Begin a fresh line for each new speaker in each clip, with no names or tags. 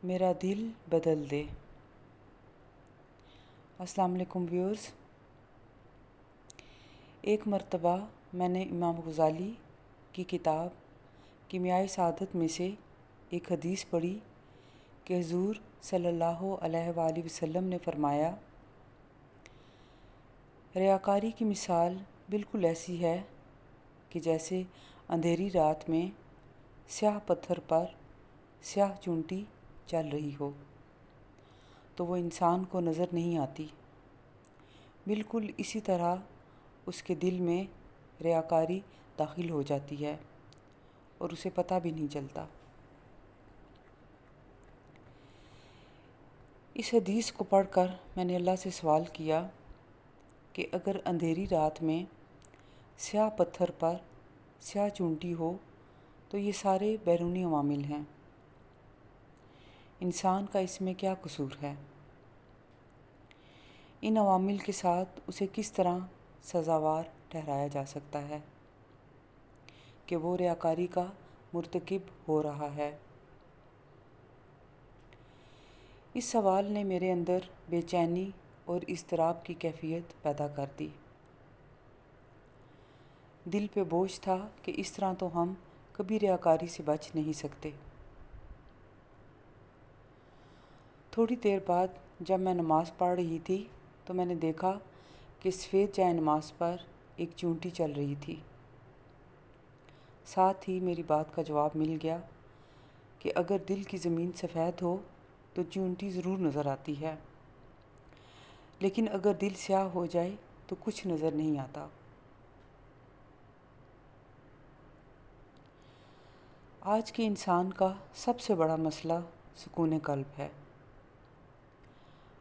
میرا دل بدل دے۔ السلام علیکم ویورز۔ ایک مرتبہ میں نے امام غزالی کی کتاب کیمیائے سعادت میں سے ایک حدیث پڑھی کہ حضور صلی اللہ علیہ وآلہ وسلم نے فرمایا، ریاکاری کی مثال بالکل ایسی ہے کہ جیسے اندھیری رات میں سیاہ پتھر پر سیاہ چونٹی چل رہی ہو تو وہ انسان کو نظر نہیں آتی۔ بالکل اسی طرح اس کے دل میں ریاکاری داخل ہو جاتی ہے اور اسے پتہ بھی نہیں چلتا۔ اس حدیث کو پڑھ کر میں نے اللہ سے سوال کیا کہ اگر اندھیری رات میں سیاہ پتھر پر سیاہ چونٹی ہو تو یہ سارے بیرونی عوامل ہیں، انسان کا اس میں کیا قصور ہے؟ ان عوامل کے ساتھ اسے کس طرح سزاوار ٹھہرایا جا سکتا ہے کہ وہ ریاکاری کا مرتکب ہو رہا ہے؟ اس سوال نے میرے اندر بے چینی اور اضطراب کی کیفیت پیدا کر دی۔ دل پہ بوجھ تھا کہ اس طرح تو ہم کبھی ریاکاری سے بچ نہیں سکتے۔ تھوڑی دیر بعد جب میں نماز پڑھ رہی تھی تو میں نے دیکھا کہ سفید جائے نماز پر ایک چونٹی چل رہی تھی۔ ساتھ ہی میری بات کا جواب مل گیا کہ اگر دل کی زمین سفید ہو تو چونٹی ضرور نظر آتی ہے، لیکن اگر دل سیاہ ہو جائے تو کچھ نظر نہیں آتا۔ آج کے انسان کا سب سے بڑا مسئلہ سکون قلب ہے۔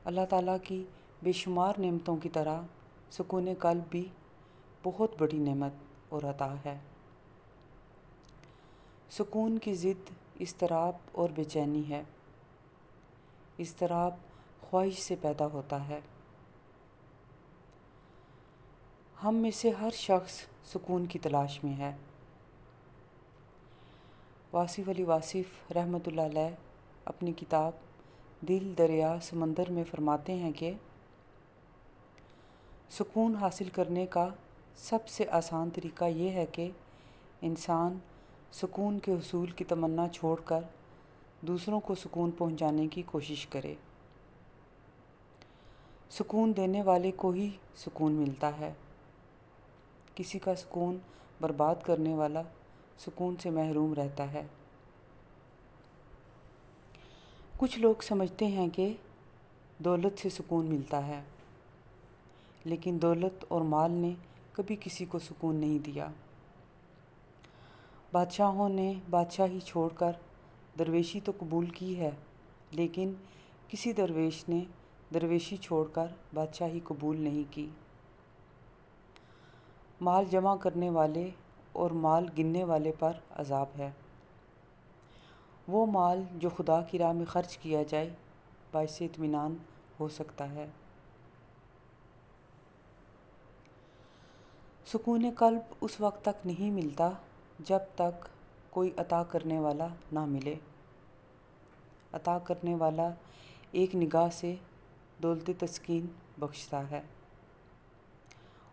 اللہ تعالیٰ کی بے شمار نعمتوں کی طرح سکون قلب بھی بہت بڑی نعمت اور عطا ہے۔ سکون کی ضد اضطراب اور بے چینی ہے۔ اضطراب خواہش سے پیدا ہوتا ہے۔ ہم میں سے ہر شخص سکون کی تلاش میں ہے۔ واصف علی واصف رحمۃ اللہ علیہ اپنی کتاب دل دریا سمندر میں فرماتے ہیں کہ سکون حاصل کرنے کا سب سے آسان طریقہ یہ ہے کہ انسان سکون کے حصول کی تمنا چھوڑ کر دوسروں کو سکون پہنچانے کی کوشش کرے۔ سکون دینے والے کو ہی سکون ملتا ہے۔ کسی کا سکون برباد کرنے والا سکون سے محروم رہتا ہے۔ کچھ لوگ سمجھتے ہیں کہ دولت سے سکون ملتا ہے، لیکن دولت اور مال نے کبھی کسی کو سکون نہیں دیا۔ بادشاہوں نے بادشاہی چھوڑ کر درویشی تو قبول کی ہے، لیکن کسی درویش نے درویشی چھوڑ کر بادشاہی قبول نہیں کی۔ مال جمع کرنے والے اور مال گننے والے پر عذاب ہے۔ وہ مال جو خدا کی راہ میں خرچ کیا جائے باعث اطمینان ہو سکتا ہے۔ سکون قلب اس وقت تک نہیں ملتا جب تک کوئی عطا کرنے والا نہ ملے۔ عطا کرنے والا ایک نگاہ سے دولت تسکین بخشتا ہے۔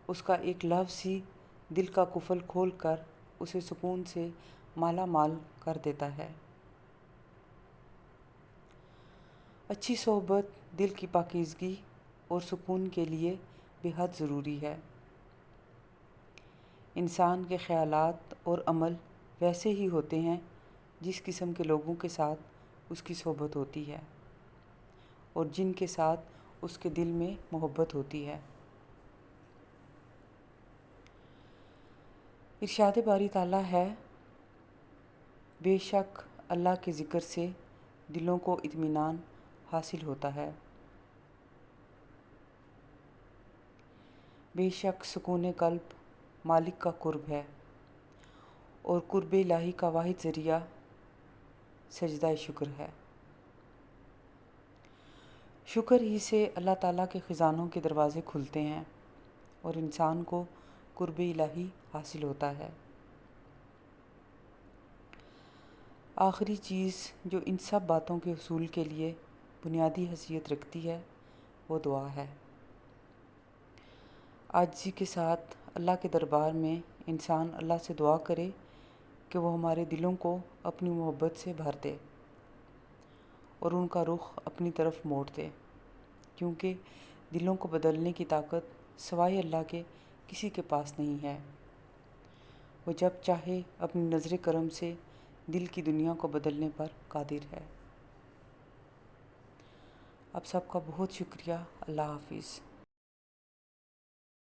اس کا ایک لفظ ہی دل کا قفل کھول کر اسے سکون سے مالا مال کر دیتا ہے۔ اچھی صحبت دل کی پاکیزگی اور سکون کے لیے بے حد ضروری ہے۔ انسان کے خیالات اور عمل ویسے ہی ہوتے ہیں جس قسم کے لوگوں کے ساتھ اس کی صحبت ہوتی ہے اور جن کے ساتھ اس کے دل میں محبت ہوتی ہے۔ ارشاد باری تعالیٰ ہے، بے شک اللہ کے ذکر سے دلوں کو اطمینان حاصل ہوتا ہے۔ بے شک سکون قلب مالک کا قرب ہے اور قرب الہی کا واحد ذریعہ سجدہ شکر ہے۔ شکر ہی سے اللہ تعالیٰ کے خزانوں کے دروازے کھلتے ہیں اور انسان کو قرب الہی حاصل ہوتا ہے۔ آخری چیز جو ان سب باتوں کے حصول کے لیے بنیادی حیثیت رکھتی ہے وہ دعا ہے۔ عاجزی کے ساتھ اللہ کے دربار میں انسان اللہ سے دعا کرے کہ وہ ہمارے دلوں کو اپنی محبت سے بھر دے اور ان کا رخ اپنی طرف موڑ دے، کیونکہ دلوں کو بدلنے کی طاقت سوائے اللہ کے کسی کے پاس نہیں ہے۔ وہ جب چاہے اپنی نظر کرم سے دل کی دنیا کو بدلنے پر قادر ہے۔ آپ سب کا بہت شکریہ۔ اللہ حافظ۔